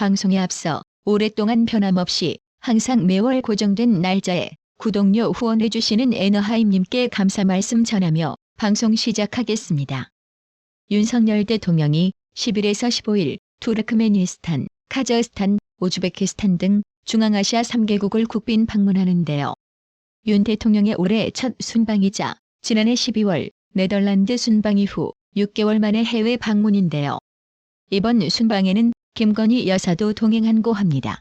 방송에 앞서 오랫동안 변함없이 항상 매월 고정된 날짜에 구독료 후원해주시는 애너하임님께 감사 말씀 전하며 방송 시작하겠습니다. 윤석열 대통령이 10일에서 15일 투르크메니스탄, 카자흐스탄, 우즈베키스탄 등 중앙아시아 3개국을 국빈 방문하는데요. 윤 대통령의 올해 첫 순방이자 지난해 12월 네덜란드 순방 이후 6개월 만의 해외 방문인데요. 이번 순방에는 김건희 여사도 동행한고 합니다.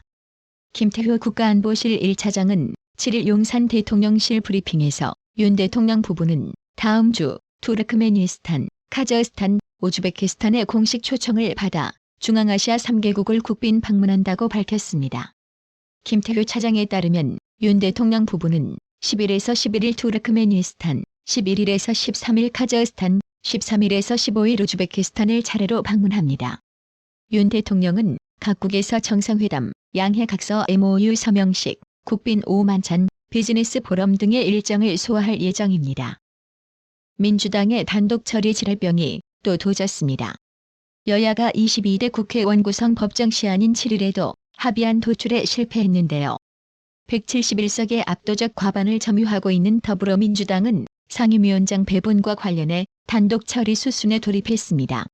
김태효 국가안보실 1차장은 7일 용산 대통령실 브리핑에서 윤 대통령 부부는 다음 주 투르크메니스탄, 카자흐스탄, 우즈베키스탄의 공식 초청을 받아 중앙아시아 3개국을 국빈 방문한다고 밝혔습니다. 김태효 차장에 따르면 윤 대통령 부부는 10일에서 11일 투르크메니스탄, 11일에서 13일 카자흐스탄, 13일에서 15일 우즈베키스탄을 차례로 방문합니다. 윤 대통령은 각국에서 정상회담, 양해각서 MOU 서명식, 국빈 오만찬, 비즈니스 포럼 등의 일정을 소화할 예정입니다. 민주당의 단독 처리 지랄병이 또 도졌습니다. 여야가 22대 국회원 구성 법정 시한인 7일에도 합의안 도출에 실패했는데요. 171석의 압도적 과반을 점유하고 있는 더불어민주당은 상임위원장 배분과 관련해 단독 처리 수순에 돌입했습니다.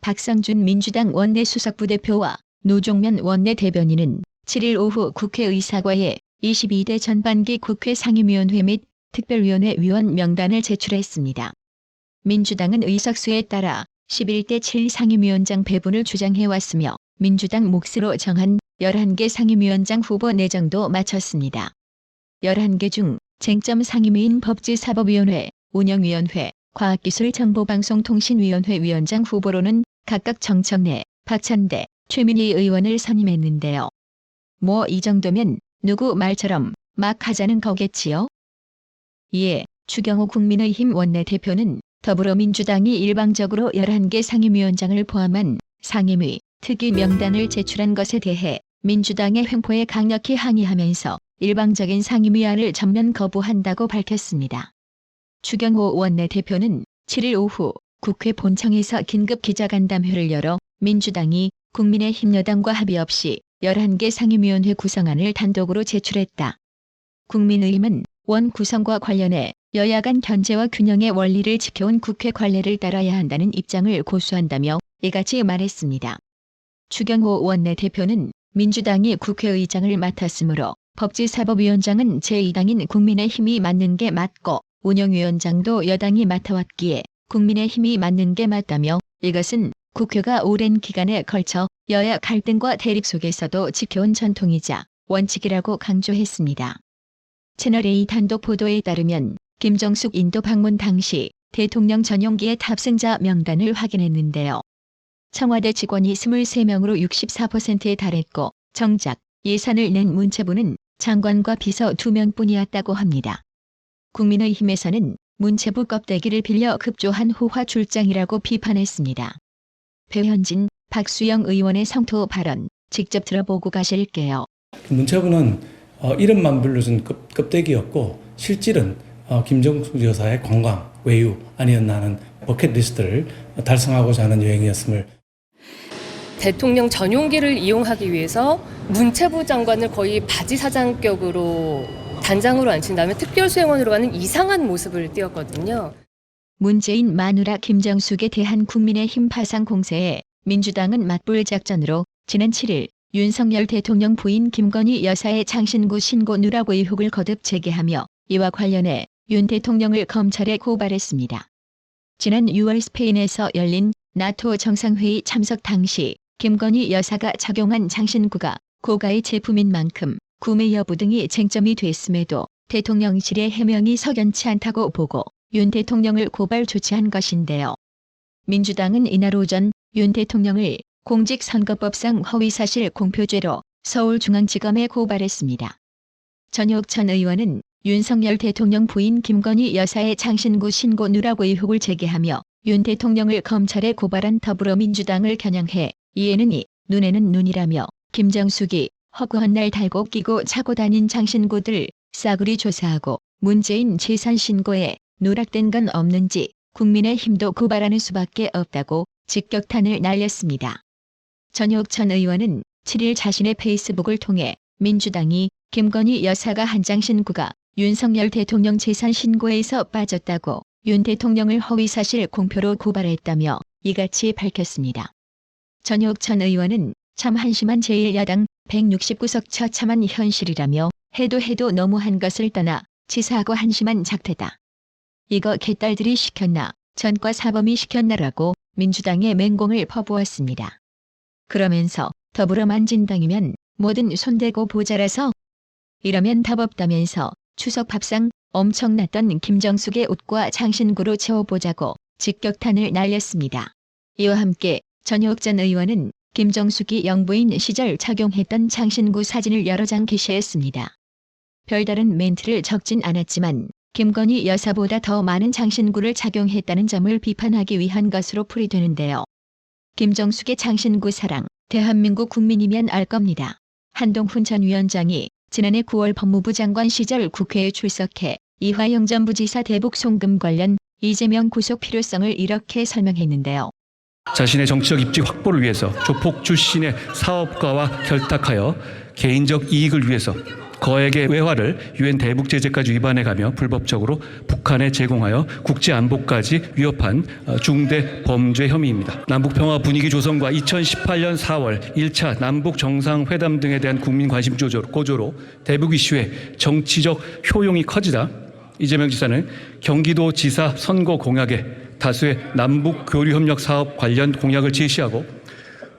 박성준 민주당 원내수석부대표와 노종면 원내대변인은 7일 오후 국회의사과에 22대 전반기 국회 상임위원회 및 특별위원회 위원 명단을 제출했습니다. 민주당은 의석수에 따라 11대 7 상임위원장 배분을 주장해왔으며 민주당 몫으로 정한 11개 상임위원장 후보 내정도 마쳤습니다. 11개 중 쟁점 상임위인 법제사법위원회, 운영위원회, 과학기술정보방송통신위원회 위원장 후보로는 각각 정청래, 박찬대, 최민희 의원을 선임했는데요. 뭐 이 정도면 누구 말처럼 막 하자는 거겠지요? 이에 추경호 국민의힘 원내대표는 더불어민주당이 일방적으로 11개 상임위원장을 포함한 상임위, 특위 명단을 제출한 것에 대해 민주당의 횡포에 강력히 항의하면서 일방적인 상임위안을 전면 거부한다고 밝혔습니다. 추경호 원내대표는 7일 오후 국회 본청에서 긴급 기자간담회를 열어 민주당이 국민의힘 여당과 합의 없이 11개 상임위원회 구성안을 단독으로 제출했다. 국민의힘은 원 구성과 관련해 여야 간 견제와 균형의 원리를 지켜온 국회 관례를 따라야 한다는 입장을 고수한다며 이같이 말했습니다. 추경호 원내대표는 민주당이 국회의장을 맡았으므로 법제사법위원장은 제2당인 국민의힘이 맡는 게 맞고 운영위원장도 여당이 맡아왔기에 국민의힘이 맡는 게 맞다며 이것은 국회가 오랜 기간에 걸쳐 여야 갈등과 대립 속에서도 지켜온 전통이자 원칙이라고 강조했습니다. 채널A 단독 보도에 따르면 김정숙 인도 방문 당시 대통령 전용기의 탑승자 명단을 확인했는데요. 청와대 직원이 23명으로 64%에 달했고 정작 예산을 낸 문체부는 장관과 비서 2명뿐이었다고 합니다. 국민의힘에서는 문체부 껍데기를 빌려 급조한 호화 출장이라고 비판했습니다. 배현진, 박수영 의원의 성토 발언 직접 들어보고 가실게요. 문체부는 이름만 불러준 껍데기였고 실질은 김정숙 여사의 관광, 외유 아니었나 하는 버킷리스트를 달성하고자 하는 여행이었음을. 대통령 전용기를 이용하기 위해서 문체부 장관을 거의 바지 사장격으로 단장으로 앉힌 다음에 특별수행원으로 가는 이상한 모습을 띄었거든요. 문재인 마누라 김정숙에 대한 국민의힘 파상 공세에 민주당은 맞불 작전으로 지난 7일 윤석열 대통령 부인 김건희 여사의 장신구 신고 누락 의혹을 거듭 제기하며 이와 관련해 윤 대통령을 검찰에 고발했습니다. 지난 6월 스페인에서 열린 나토 정상회의 참석 당시 김건희 여사가 착용한 장신구가 고가의 제품인 만큼 구매 여부 등이 쟁점이 됐음에도 대통령실의 해명이 석연치 않다고 보고 윤 대통령을 고발 조치한 것인데요. 민주당은 이날 오전 윤 대통령을 공직선거법상 허위사실 공표죄로 서울중앙지검에 고발했습니다. 전혁천 의원은 윤석열 대통령 부인 김건희 여사의 장신구 신고 누락 의혹을 제기하며 윤 대통령을 검찰에 고발한 더불어민주당을 겨냥해 이에는 이, 눈에는 눈이라며 김정숙이 허구한 날 달고 끼고 차고 다닌 장신구들 싸그리 조사하고 문재인 재산 신고에 누락된 건 없는지 국민의힘도 고발하는 수밖에 없다고 직격탄을 날렸습니다. 전혁천 의원은 7일 자신의 페이스북을 통해 민주당이 김건희 여사가 한장 신고가 윤석열 대통령 재산 신고에서 빠졌다고 윤 대통령을 허위사실 공표로 고발했다며 이같이 밝혔습니다. 전효욱 전 의원은 참 한심한 제1야당 169석 처참한 현실이라며 해도 너무한 것을 떠나 치사하고 한심한 작태다. 이거 개딸들이 시켰나 전과 사범이 시켰나라고 민주당의 맹공을 퍼부었습니다. 그러면서 더불어 만진당이면 뭐든 손대고 보자라서 이러면 답 없다면서 추석 밥상 엄청났던 김정숙의 옷과 장신구로 채워보자고 직격탄을 날렸습니다. 이와 함께 전효욱 전 의원은 김정숙이 영부인 시절 착용했던 장신구 사진을 여러 장 게시했습니다. 별다른 멘트를 적진 않았지만 김건희 여사보다 더 많은 장신구를 착용했다는 점을 비판하기 위한 것으로 풀이되는데요. 김정숙의 장신구 사랑, 대한민국 국민이면 알 겁니다. 한동훈 전 위원장이 지난해 9월 법무부 장관 시절 국회에 출석해 이화영 전 부지사 대북 송금 관련 이재명 구속 필요성을 이렇게 설명했는데요. 자신의 정치적 입지 확보를 위해서 조폭 출신의 사업가와 결탁하여 개인적 이익을 위해서 거액의 외화를 유엔 대북 제재까지 위반해가며 불법적으로 북한에 제공하여 국제 안보까지 위협한 중대 범죄 혐의입니다. 남북 평화 분위기 조성과 2018년 4월 1차 남북 정상회담 등에 대한 국민 관심 고조로 대북 이슈의 정치적 효용이 커지다 이재명 지사는 경기도 지사 선거 공약에 다수의 남북 교류 협력 사업 관련 공약을 제시하고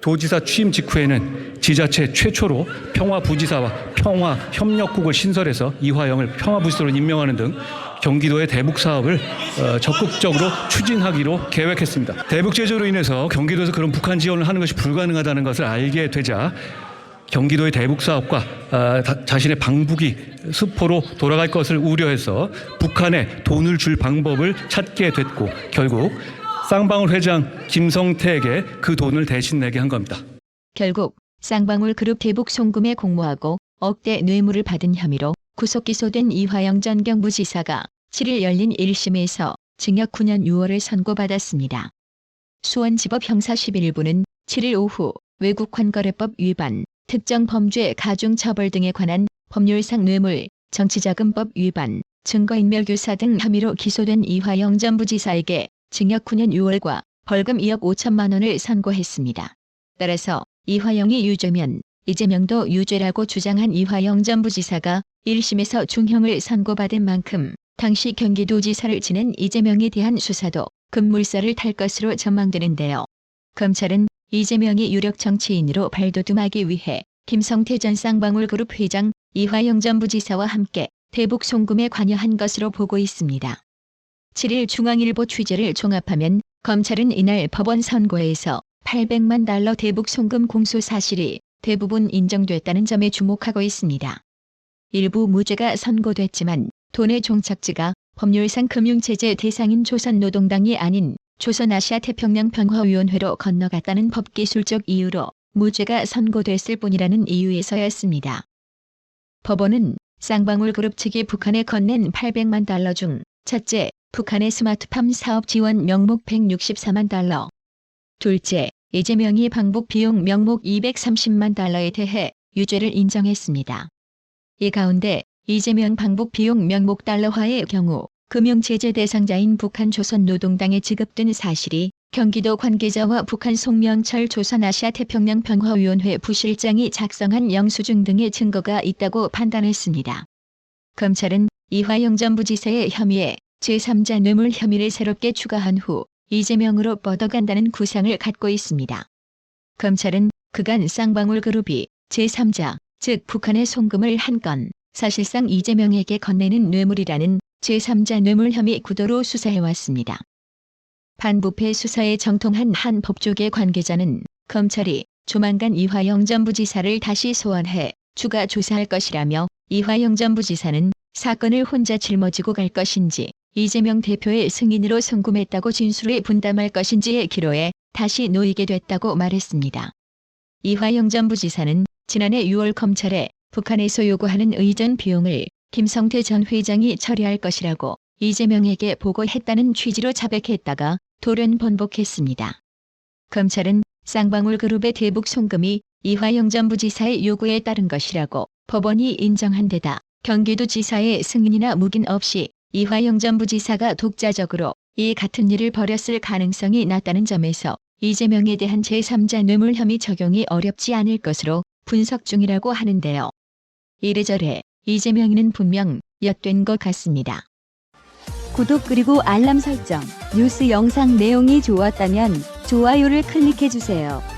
도지사 취임 직후에는 지자체 최초로 평화부지사와 평화협력국을 신설해서 이화영을 평화부지사로 임명하는 등 경기도의 대북 사업을 적극적으로 추진하기로 계획했습니다. 대북 제재로 인해서 경기도에서 그런 북한 지원을 하는 것이 불가능하다는 것을 알게 되자 경기도의 대북 사업과 자신의 방북이 수포로 돌아갈 것을 우려해서 북한에 돈을 줄 방법을 찾게 됐고 결국 쌍방울 회장 김성태에게 그 돈을 대신 내게 한 겁니다. 결국 쌍방울 그룹 대북 송금에 공모하고 억대 뇌물을 받은 혐의로 구속 기소된 이화영 전 경부지사가 7일 열린 1심에서 징역 9년 6월을 선고받았습니다. 수원지법 형사 11부는 7일 오후 외국환거래법 위반, 특정 범죄 가중처벌 등에 관한 법률상 뇌물, 정치자금법 위반, 증거인멸교사 등 혐의로 기소된 이화영 전 부지사에게 징역 9년 6월과 벌금 2억 5천만 원을 선고했습니다. 따라서 이화영이 유죄면 이재명도 유죄라고 주장한 이화영 전 부지사가 1심에서 중형을 선고받은 만큼 당시 경기도지사를 지낸 이재명에 대한 수사도 급물살을 탈 것으로 전망되는데요. 검찰은 이재명이 유력 정치인으로 발돋움하기 위해 김성태 전 쌍방울그룹 회장, 이화영 전 부지사와 함께 대북 송금에 관여한 것으로 보고 있습니다. 7일 중앙일보 취재를 종합하면 검찰은 이날 법원 선고에서 800만 달러 대북 송금 공소 사실이 대부분 인정됐다는 점에 주목하고 있습니다. 일부 무죄가 선고됐지만 돈의 종착지가 법률상 금융체제 대상인 조선노동당이 아닌 조선아시아태평양평화위원회로 건너갔다는 법기술적 이유로 무죄가 선고됐을 뿐이라는 이유에서였습니다. 법원은 쌍방울그룹 측이 북한에 건넨 800만 달러 중 첫째, 북한의 스마트팜 사업 지원 명목 164만 달러. 둘째, 이재명이 방북 비용 명목 230만 달러에 대해 유죄를 인정했습니다. 이 가운데 이재명 방북 비용 명목 달러화의 경우 금융제재 대상자인 북한 조선노동당에 지급된 사실이 경기도 관계자와 북한 송명철 조선아시아태평양평화위원회 부실장이 작성한 영수증 등의 증거가 있다고 판단했습니다. 검찰은 이화영 전 부지사의 혐의에 제3자 뇌물 혐의를 새롭게 추가한 후 이재명으로 뻗어간다는 구상을 갖고 있습니다. 검찰은 그간 쌍방울그룹이 제3자, 즉 북한에 송금을 한 건 사실상 이재명에게 건네는 뇌물이라는 제3자 뇌물 혐의 구도로 수사해왔습니다. 반부패 수사에 정통한 한 법조계 관계자는 검찰이 조만간 이화영 전 부지사를 다시 소환해 추가 조사할 것이라며 이화영 전 부지사는 사건을 혼자 짊어지고 갈 것인지 이재명 대표의 승인으로 송금했다고 진술을 분담할 것인지의 기로에 다시 놓이게 됐다고 말했습니다. 이화영 전 부지사는 지난해 6월 검찰에 북한에서 요구하는 의전 비용을 김성태 전 회장이 처리할 것이라고 이재명에게 보고했다는 취지로 자백했다가 돌연 번복했습니다. 검찰은 쌍방울그룹의 대북 송금이 이화영 전 부지사의 요구에 따른 것이라고 법원이 인정한 데다 경기도지사의 승인이나 묵인 없이 이화영 전 부지사가 독자적으로 이 같은 일을 벌였을 가능성이 낮다는 점에서 이재명에 대한 제3자 뇌물 혐의 적용이 어렵지 않을 것으로 분석 중이라고 하는데요. 이래저래 이재명이는 분명 엿된 것 같습니다. 구독 그리고 알람 설정, 뉴스 영상 내용이 좋았다면 좋아요를 클릭해주세요.